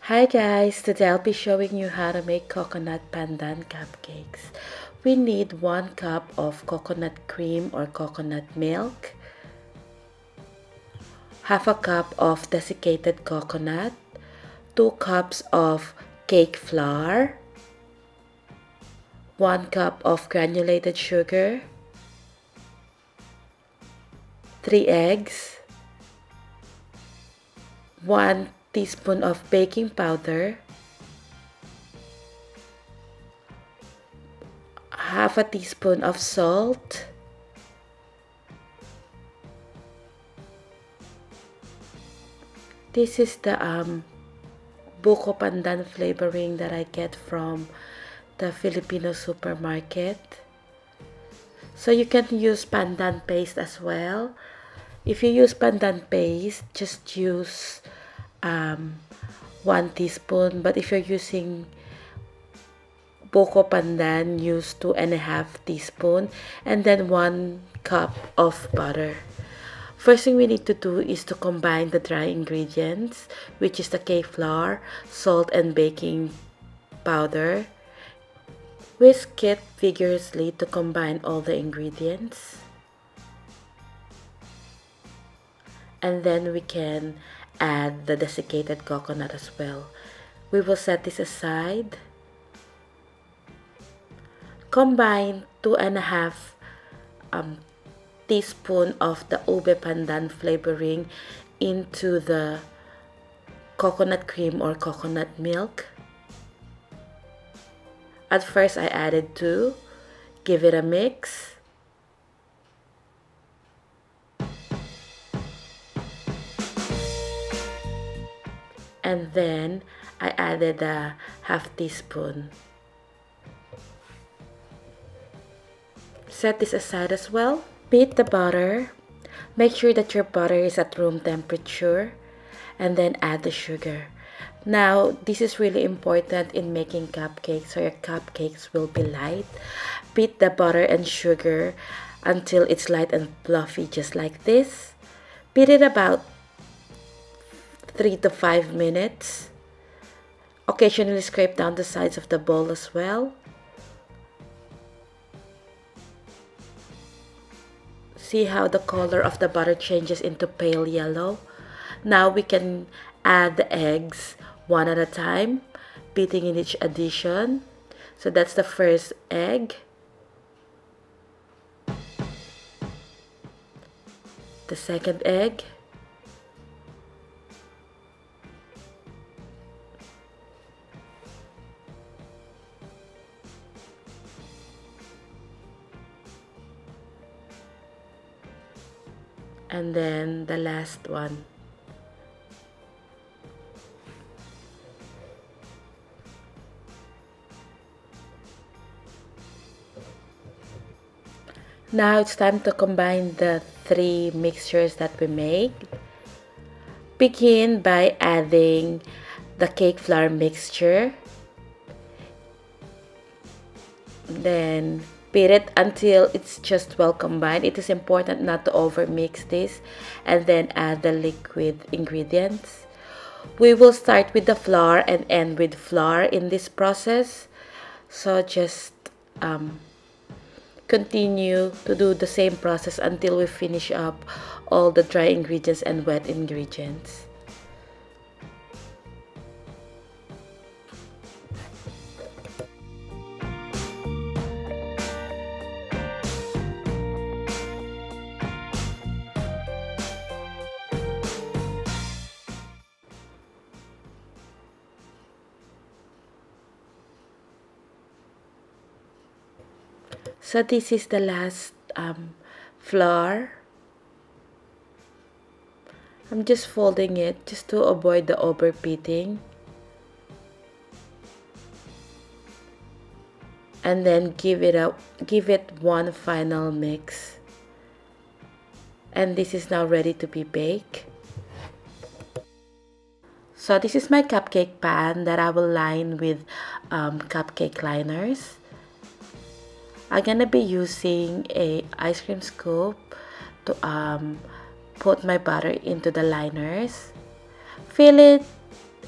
Hi guys, today I'll be showing you how to make coconut pandan cupcakes. We need 1 cup of coconut cream or coconut milk, half a cup of desiccated coconut, 2 cups of cake flour, 1 cup of granulated sugar, 3 eggs, 1 teaspoon of baking powder, half a teaspoon of salt, this is the buko pandan flavoring that I get from the Filipino supermarket. So you can use pandan paste as well. If you use pandan paste, just use 1 teaspoon, but if you're using buko pandan, use 2.5 teaspoon, and then 1 cup of butter. First thing we need to do is to combine the dry ingredients, which is the cake flour, salt, and baking powder. Whisk it vigorously to combine all the ingredients. And then we can add the desiccated coconut as well. We will set this aside. Combine 2.5 teaspoon of the ube pandan flavoring into the coconut cream or coconut milk. At first I added 2. Give it a mix. And then I added a half teaspoon. Set this aside as well. Beat the butter. Make sure that your butter is at room temperature, and then add the sugar. Now, this is really important in making cupcakes, so your cupcakes will be light. Beat the butter and sugar until it's light and fluffy, just like this. Beat it about 3 to 5 minutes. Occasionally scrape down the sides of the bowl as well. See how the color of the butter changes into pale yellow? Now we can add the eggs one at a time, beating in each addition. So that's the first egg, the second egg, and then the last one. Now it's time to combine the 3 mixtures that we made. Begin by adding the cake flour mixture. Then beat it until it's just well combined. It is important not to over mix this, and then add the liquid ingredients. We will start with the flour and end with flour in this process, so just continue to do the same process until we finish up all the dry ingredients and wet ingredients. So this is the last flour. I'm just folding it just to avoid the overbeating. And then give it one final mix. And this is now ready to be baked. So this is my cupcake pan that I will line with cupcake liners. I'm gonna be using a ice cream scoop to put my butter into the liners. Fill it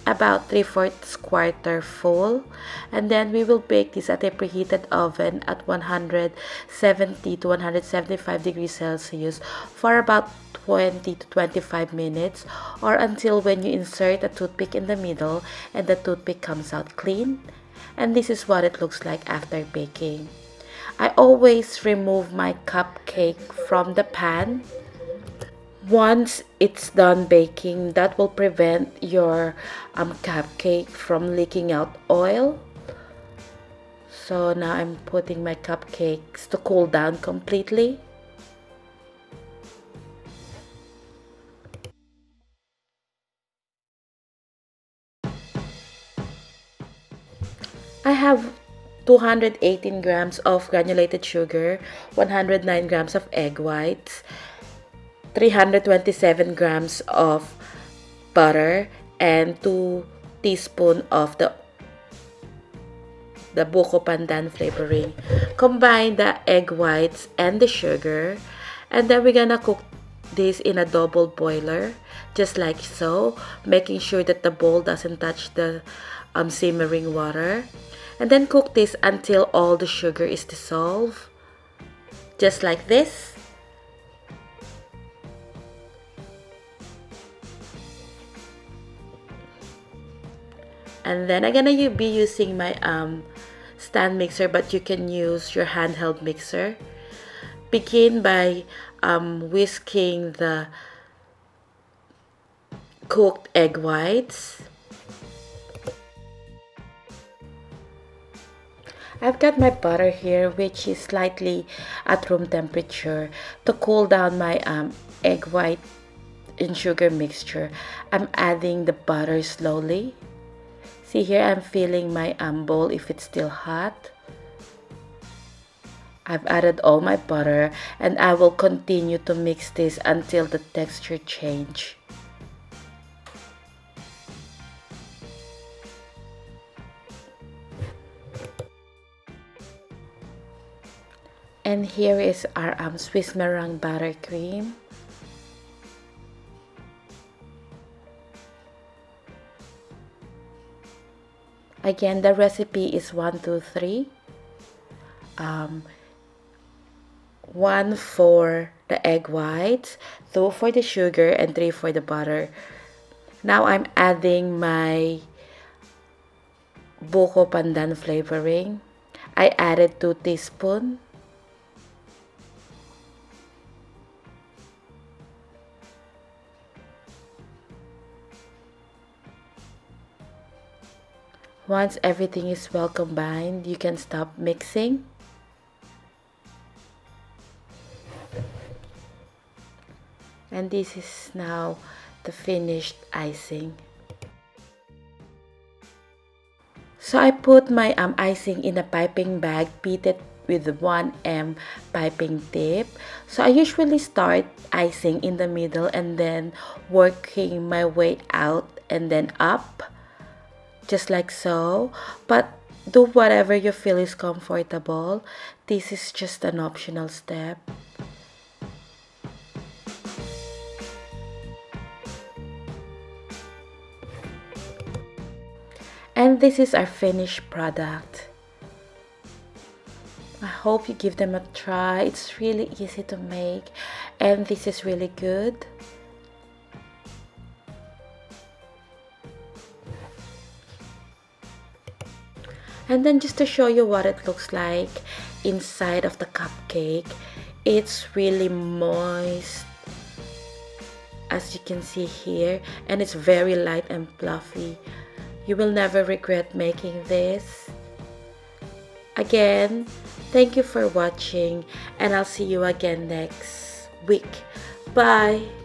about 3/4 quarter full, and then we will bake this at a preheated oven at 170 to 175 degrees Celsius for about 20 to 25 minutes, or until when you insert a toothpick in the middle and the toothpick comes out clean. And this is what it looks like after baking. I always remove my cupcake from the pan once it's done baking. That will prevent your cupcake from leaking out oil. So now I'm putting my cupcakes to cool down completely. I have 218 grams of granulated sugar, 109 grams of egg whites, 327 grams of butter, and 2 teaspoons of the buko pandan flavoring. Combine the egg whites and the sugar, and then we're gonna cook this in a double boiler, just like so, making sure that the bowl doesn't touch the simmering water. And then cook this until all the sugar is dissolved, just like this. And then I'm gonna be using my stand mixer, but you can use your handheld mixer. Begin by whisking the cooked egg whites. I've got my butter here, which is slightly at room temperature. To cool down my egg white and sugar mixture, I'm adding the butter slowly. See here, I'm filling my bowl if it's still hot. I've added all my butter, and I will continue to mix this until the texture change. And here is our Swiss Meringue Butter Cream. Again, the recipe is 1, 2, 3. 1 for the egg whites, 2 for the sugar, and 3 for the butter. Now I'm adding my buko pandan flavoring. I added 2 teaspoons. Once everything is well combined, you can stop mixing. And this is now the finished icing. So I put my icing in a piping bag, beat it with 1 piping tip. So I usually start icing in the middle and then working my way out and then up, just like so. But do whatever you feel is comfortable. This is just an optional step. And this is our finished product. I hope you give them a try. It's really easy to make, and this is really good. And then just to show you what it looks like inside of the cupcake, it's really moist, as you can see here, and it's very light and fluffy. You will never regret making this. Again, thank you for watching, and I'll see you again next week. Bye!